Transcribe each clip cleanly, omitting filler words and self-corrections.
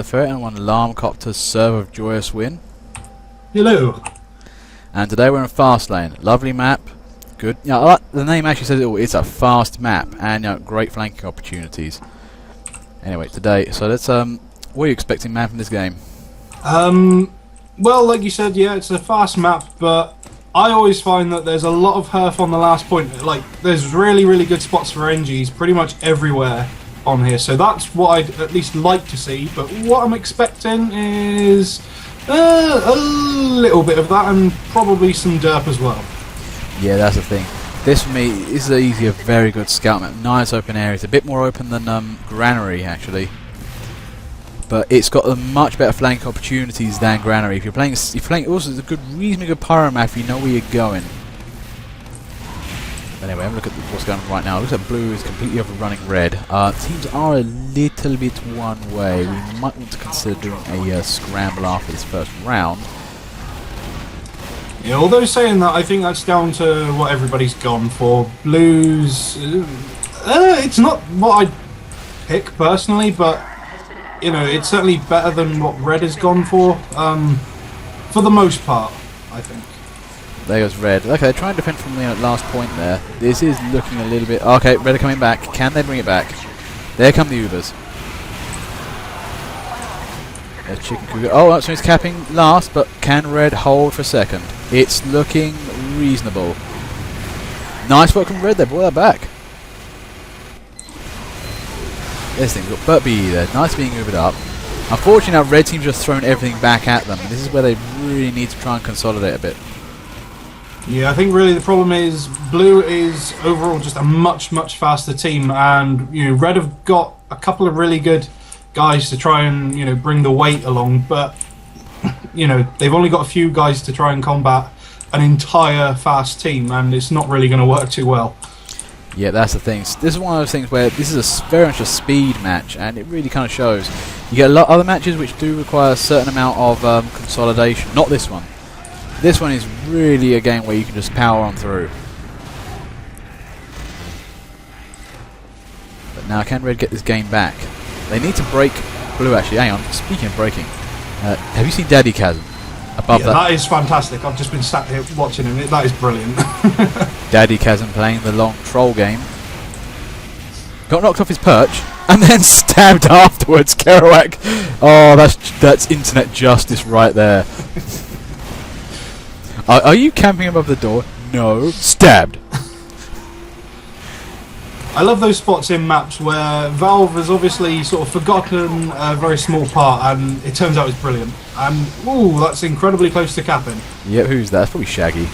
the Ferret and one Alarm Copter's Serve of Joyous Win. Hello. And today we're in Fastlane. Lovely map. Good. Yeah, I like, the name actually says it all. It's a fast map and great flanking opportunities. Anyway, today, so let's what are you expecting, man, from this game? Well, like you said, yeah, it's a fast map, but I always find that there's a lot of herf on the last point. Like, there's really, really good spots for NGs pretty much everywhere on here, so that's what I'd at least like to see. But what I'm expecting is a little bit of that and probably some derp as well. Yeah, that's the thing. This for me is a very good scout map. Nice open areas, a bit more open than Granary actually. But it's got a much better flank opportunities than Granary. If you're playing, also it's a good, reasonably good pyro map if you know where you're going. But anyway, have a look at what's going on right now. It looks like blue is completely overrunning red. Teams are a little bit one way. We might want to consider doing a scramble after this first round. Yeah, although saying that, I think that's down to what everybody's gone for. Blues, it's not what I'd pick personally, but you know, it's certainly better than what red has gone for the most part, I think. There goes red. Okay, they're trying to defend from the last point there. This is looking a little bit... Okay, red are coming back. Can they bring it back? There come the Ubers. There's Chicken Cougar. Oh, that's he's capping last, but can red hold for second? It's looking reasonable. Nice work from red, they brought that back. This thing's got Burt BE there. Nice being Ubered up. Unfortunately, now red team's just thrown everything back at them. This is where they really need to try and consolidate a bit. Yeah, I think really the problem is blue is overall just a much faster team, and you know, red have got a couple of really good guys to try and bring the weight along, but they've only got a few guys to try and combat an entire fast team, and it's not really going to work too well. Yeah, that's the thing. This is one of those things where this is very much a speed match, and it really kind of shows. You get a lot of other matches which do require a certain amount of consolidation. Not this one. This one is really a game where you can just power on through. But now can red get this game back? They need to break blue actually. Hang on, speaking of breaking, have you seen Daddy Chasm? Above that is fantastic. I've just been sat here watching him. That is brilliant. Daddy Chasm playing the long troll game. Got knocked off his perch and then stabbed afterwards. Kerouac. Oh, that's internet justice right there. Are you camping above the door? No. Stabbed. I love those spots in maps where Valve has obviously sort of forgotten a very small part, and it turns out it's brilliant. And ooh, that's incredibly close to capping. Yeah, who's that? That's probably Shaggy.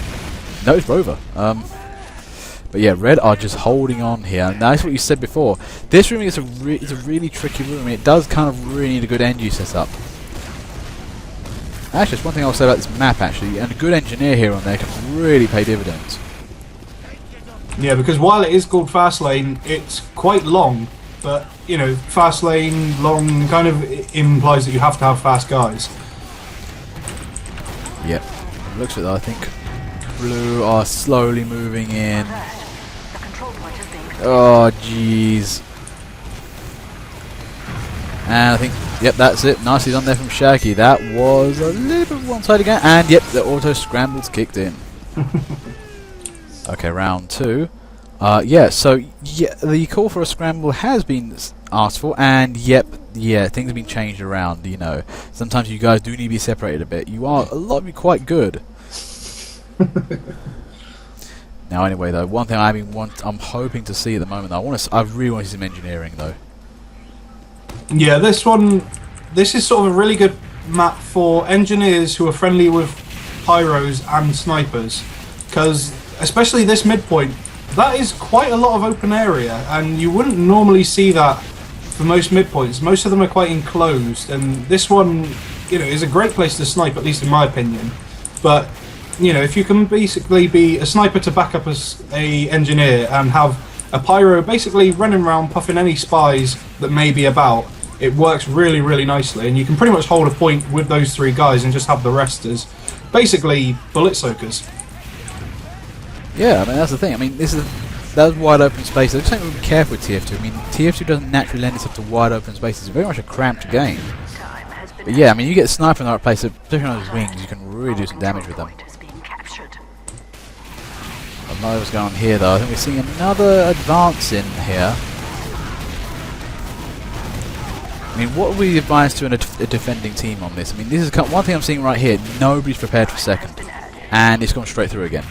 No, it's Rover. But yeah, red are just holding on here. And that's what you said before. This room is a really tricky room. It does kind of really need a good NG setup. Actually, there's one thing I'll say about this map actually, and a good engineer here on there can really pay dividends. Yeah, because while it is called Fastlane, it's quite long, but Fastlane long kind of implies that you have to have fast guys. Yep, looks like that. I think blue are slowly moving in. Oh jeez. And I think, yep, that's it. Nicely done there from Shaggy. That was a little bit one-sided again, and yep, the auto scrambles kicked in. Okay, round two. Yeah, so yeah, the call for a scramble has been asked for, and yep, yeah, things have been changed around. Sometimes you guys do need to be separated a bit. A lot of you quite good. Now, anyway, though, one thing I'm hoping to see at the moment, though, I really want to see some engineering, though. Yeah, this is sort of a really good map for engineers who are friendly with pyros and snipers, because especially this midpoint, that is quite a lot of open area, and you wouldn't normally see that for most midpoints. Most of them are quite enclosed, and this one, is a great place to snipe, at least in my opinion. But, if you can basically be a sniper to back up as a engineer and have a pyro basically running around puffing any spies that may be about, it works really, really nicely, and you can pretty much hold a point with those three guys and just have the rest as basically bullet soakers. Yeah, I mean, that's the thing. I mean, that's wide open space. I just think be careful with TF2. I mean, TF2 doesn't naturally lend itself to wide open spaces. It's very much a cramped game. But yeah, I mean, you get a sniper in the right place, especially on those wings, you can really do some damage with them. I don't know what's going on here, though. I think we're seeing another advance in here. I mean, what would we advise to a defending team on this? I mean, this is one thing I'm seeing right here. Nobody's prepared for second, and it's gone straight through again.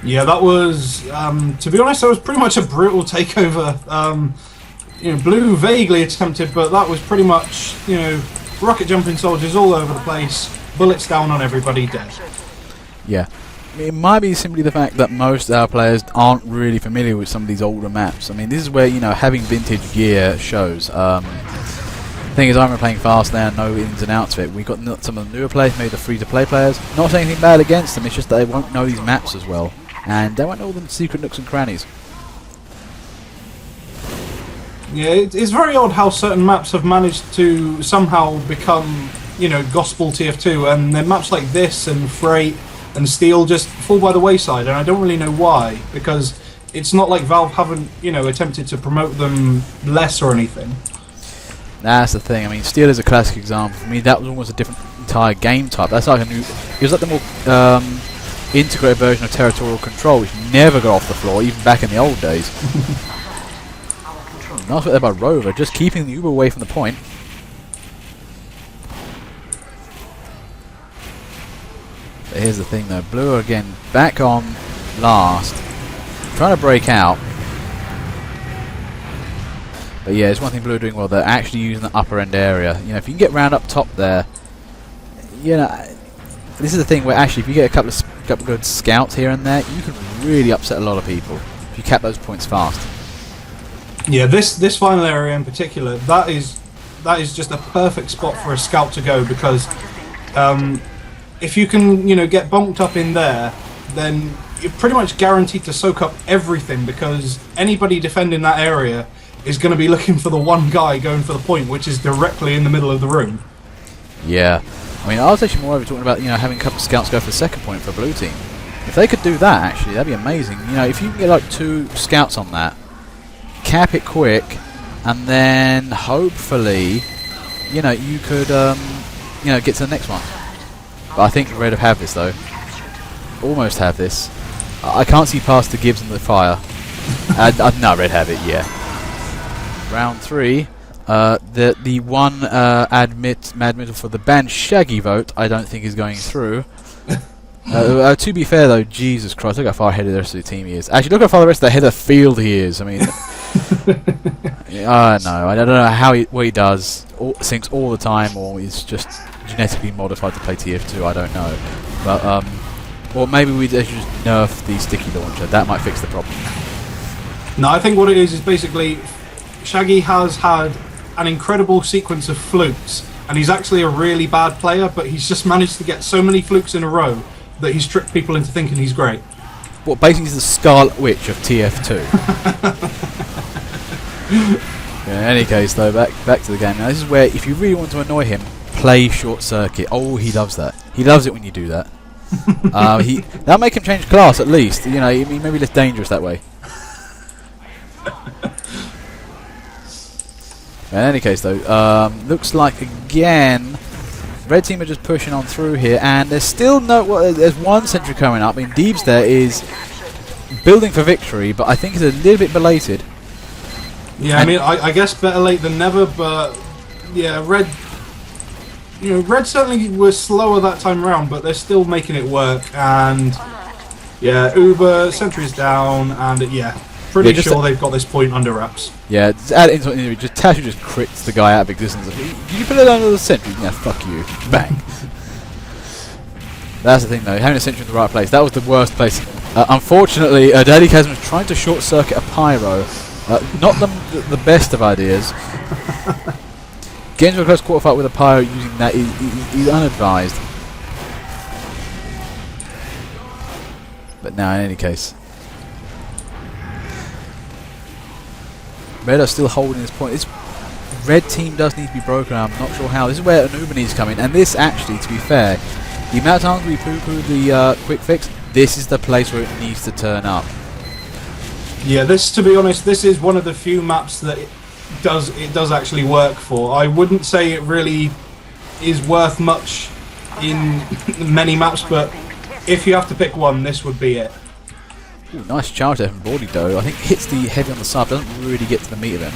Yeah, that was, to be honest, that was pretty much a brutal takeover. Blue vaguely attempted, but that was pretty much, rocket jumping soldiers all over the place, bullets down on everybody, dead. Yeah. It might be simply the fact that most of our players aren't really familiar with some of these older maps. I mean, this is where, having vintage gear shows. Thing is, I remember playing Fastlane and know ins and outs of it. We've got some of the newer players, maybe the free-to-play players. Not saying anything bad against them, it's just that they won't know these maps as well. And they won't know all the secret nooks and crannies. Yeah, it's very odd how certain maps have managed to somehow become, gospel TF2, and then maps like this and Freight and Steel just fall by the wayside, and I don't really know why, because it's not like Valve haven't, attempted to promote them less or anything. That's the thing. I mean, Steel is a classic example. For me, that was almost a different entire game type. That's like a new... It was like the more integrated version of Territorial Control, which never got off the floor, even back in the old days. Nice work there by Rover, just keeping the Uber away from the point. But here's the thing though, Blue are again back on last, trying to break out. But yeah, it's one thing Blue are doing well, they're actually using the upper end area. If you can get round up top there, this is the thing where actually if you get a couple of good scouts here and there, you can really upset a lot of people if you cap those points fast. Yeah, this final area in particular, that is just a perfect spot for a scout to go, because if you can, get bumped up in there, then you're pretty much guaranteed to soak up everything, because anybody defending that area is going to be looking for the one guy going for the point, which is directly in the middle of the room. Yeah, I mean, I was actually more over talking about, having a couple of scouts go for the second point for Blue team. If they could do that, actually, that'd be amazing. If you can get like 2 scouts on that, cap it quick, and then hopefully, you could, get to the next one. But I think Red have this though. Almost have this. I can't see past the Gibbs and the fire. No, Red have it. Yeah. Round 3. The one admittal for the banned Shaggy vote, I don't think is going through. To be fair though, Jesus Christ, look how far ahead of the rest of the team he is. Actually, look how far the rest of the head of the field he is. I mean, I don't know what he does. Sinks all the time, or he's just genetically modified to play TF2. I don't know, but or maybe we should just nerf the sticky launcher. That might fix the problem. No, I think what it is basically Shaggy has had an incredible sequence of flukes, and he's actually a really bad player, but he's just managed to get so many flukes in a row that he's tricked people into thinking he's great. What basically is the Scarlet Witch of TF2. In any case, though, back to the game. Now, this is where, if you really want to annoy him, play Short Circuit. Oh, he loves that. He loves it when you do that. That'll make him change class at least. He may be less dangerous that way. In any case, though, looks like again, Red team are just pushing on through here, and there's still there's one sentry coming up. I mean, Deebs there is building for victory, but I think it's a little bit belated. Yeah, I mean, I guess better late than never, but yeah, Red certainly was slower that time around, but they're still making it work, and yeah, Uber, sentry's down, and yeah, pretty sure they've got this point under wraps. Yeah, just add it into it, Tashu just crits the guy out of existence. Did you put it under the sentry? Yeah, fuck you. Bang. That's the thing though, having a sentry in the right place, that was the worst place. Unfortunately, Daily Chasm was trying to short circuit a pyro. Not the best of ideas. Getting to a close quarter fight with a pyro using that is unadvised. But now, in any case, Red are still holding this point. This Red team does need to be broken. I'm not sure how. This is where Anuba needs to come in, and this actually, to be fair, the amount of times we poo-poo the quick fix, this is the place where it needs to turn up. Yeah, to be honest, this is one of the few maps that it does actually work for. I wouldn't say it is worth much in many maps, but if you have to pick one, this would be it. Ooh, nice charge there from Baldy though. I think hits the heavy on the side, doesn't really get to the meat of him.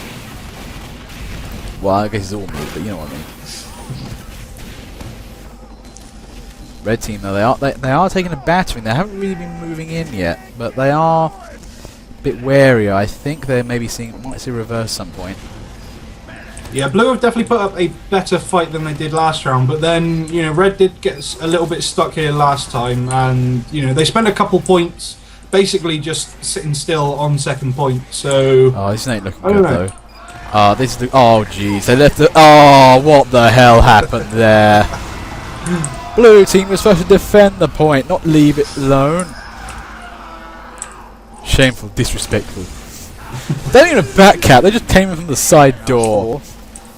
Well, I guess it's all meat, but you know what I mean. Red team though, they are taking a battering. They haven't really been moving in yet, but they are a bit wary. I think they're maybe might see reverse some point. Yeah, Blue have definitely put up a better fight than they did last round, but then, you know, Red did get a little bit stuck here last time, and, you know, they spent a couple points basically just sitting still on second point, so... Oh, this ain't looking good, though. This is the... Oh, jeez, they left the... Oh, what the hell happened there? Blue team was supposed to defend the point, not leave it alone. Shameful, disrespectful. They didn't even back cap, they just came in from the side door.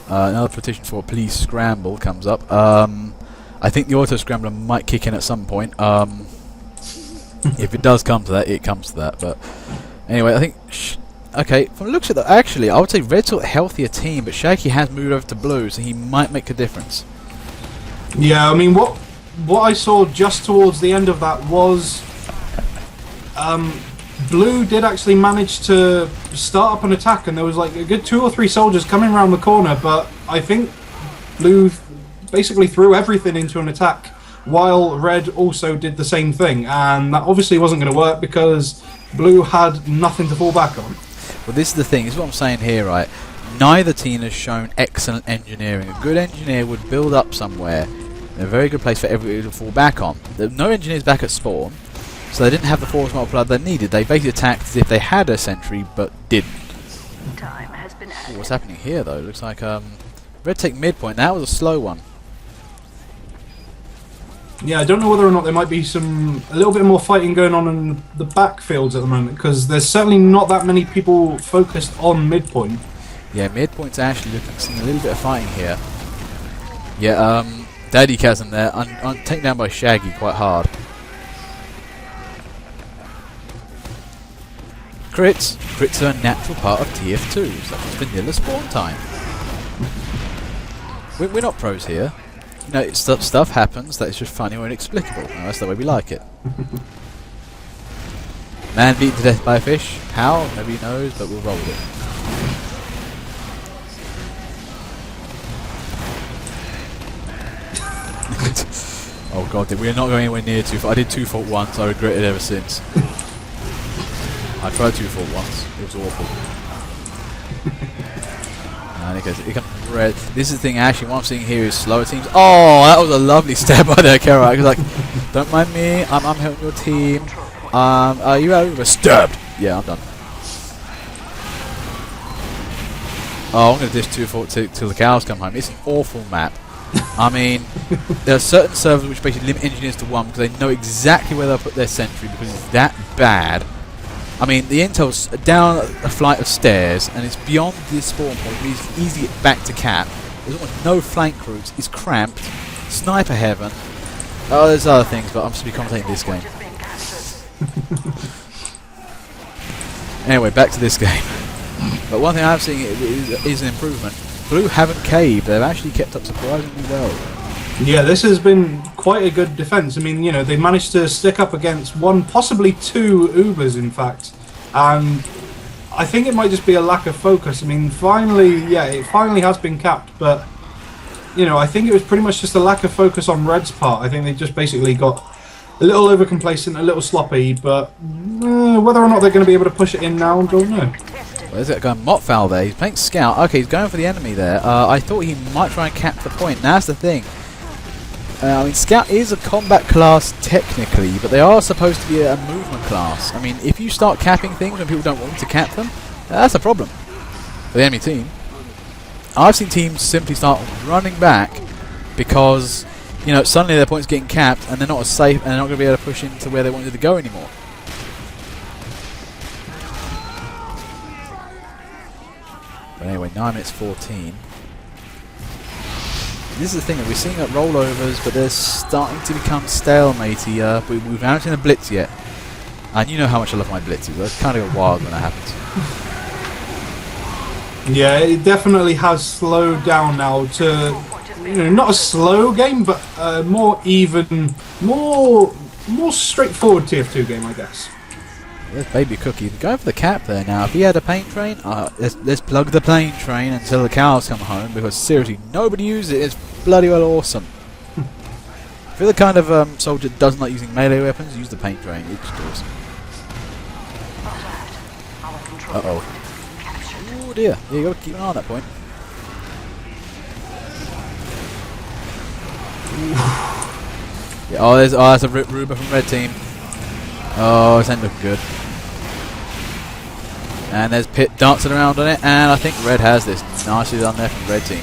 Another petition for a police scramble comes up. I think the auto scrambler might kick in at some point. If it does come to that, it comes to that. But anyway, I think... okay, from the looks of it, actually, I would say Red's sort of healthier team, but Shaggy has moved over to Blue, so he might make a difference. Yeah, I mean, what I saw just towards the end of that was... Blue did actually manage to start up an attack, and there was like a good 2 or 3 soldiers coming around the corner, but I think Blue basically threw everything into an attack, while Red also did the same thing, and that obviously wasn't going to work because Blue had nothing to fall back on. Well, this is the thing, this is what I'm saying here, right? Neither team has shown excellent engineering. A good engineer would build up somewhere in a very good place for everybody to fall back on. There were no engineers back at spawn, so they didn't have the force multiplier they needed. They basically attacked as if they had a sentry, but didn't. Ooh, what's happening here, though? Looks like Red take midpoint. That was a slow one. Yeah, I don't know whether or not there might be a little bit more fighting going on in the backfields at the moment, because there's certainly not that many people focused on midpoint. Yeah, midpoint's actually seeing a little bit of fighting here. Yeah, Daddy Chasm there, taken down by Shaggy quite hard. Crits. Crits are a natural part of TF2, such as vanilla spawn time. We're not pros here. You know, stuff happens that is just funny or inexplicable. And that's the way we like it. Man beaten to death by a fish. How? Nobody knows, but we'll roll with it. Oh god, we're not going anywhere near 2-fault. I did 2-fault once, I regret it ever since. I tried 2-fault once, it was awful. And it comes Red. This is the thing, actually, what I'm seeing here is slower teams. Oh, that was a lovely stab by there, Kerouac. He was like, don't mind me, I'm helping your team. Are you over? Stabbed! Yeah, I'm done. Oh, I'm going to dish 2-fault till the cows come home. It's an awful map. I mean, there are certain servers which basically limit engineers to 1 because they know exactly where they'll put their sentry because it's that bad. I mean, the intel's down a flight of stairs and it's beyond the spawn point. It's easy to get back to cap. There's almost no flank routes. It's cramped. Sniper heaven. Oh, there's other things, but I'm supposed to be commentating this game. Anyway, back to this game. But one thing I'm seeing is an improvement. Blue haven't caved. They've actually kept up surprisingly well. Yeah, this has been quite a good defense. I mean, you know, they managed to stick up against 1, possibly 2 Ubers, in fact. And I think it might just be a lack of focus. I mean, finally, yeah, it finally has been capped, but, you know, I think it was pretty much just a lack of focus on Red's part. I think they just basically got a little overcomplacent, a little sloppy, but whether or not they're going to be able to push it in now, I don't know. Well, there's that guy Motfowl there. He's playing scout. Okay, he's going for the enemy there. I thought he might try and cap the point. Now, that's the thing. I mean, Scout is a combat class technically, but they are supposed to be a movement class. I mean, if you start capping things when people don't want to cap them, that's a problem for the enemy team. I've seen teams simply start running back because, you know, suddenly their point's getting capped and they're not as safe and they're not going to be able to push into where they wanted to go anymore. But anyway, 9 minutes 14. This is the thing that we're seeing at rollovers, but they're starting to become stalematey. We haven't seen a blitz yet, and you know how much I love my blitzes. That's kind of wild when that happens. Yeah, it definitely has slowed down now to not a slow game, but more even, more straightforward TF2 game, I guess. There's Baby Cookie. Go for the cap there now. If he had a paint train, let's plug the plane train until the cows come home, because seriously, nobody uses it. It's bloody well awesome. If you're the kind of soldier that doesn't like using melee weapons, use the paint train. It's just awesome. Uh-oh. Oh dear. Yeah, you got to keep an eye on that point. Yeah, that's a Ruba from red team. Oh, this ain't looking good. And there's Pit dancing around on it, and I think red has this. Nicely done there from red team.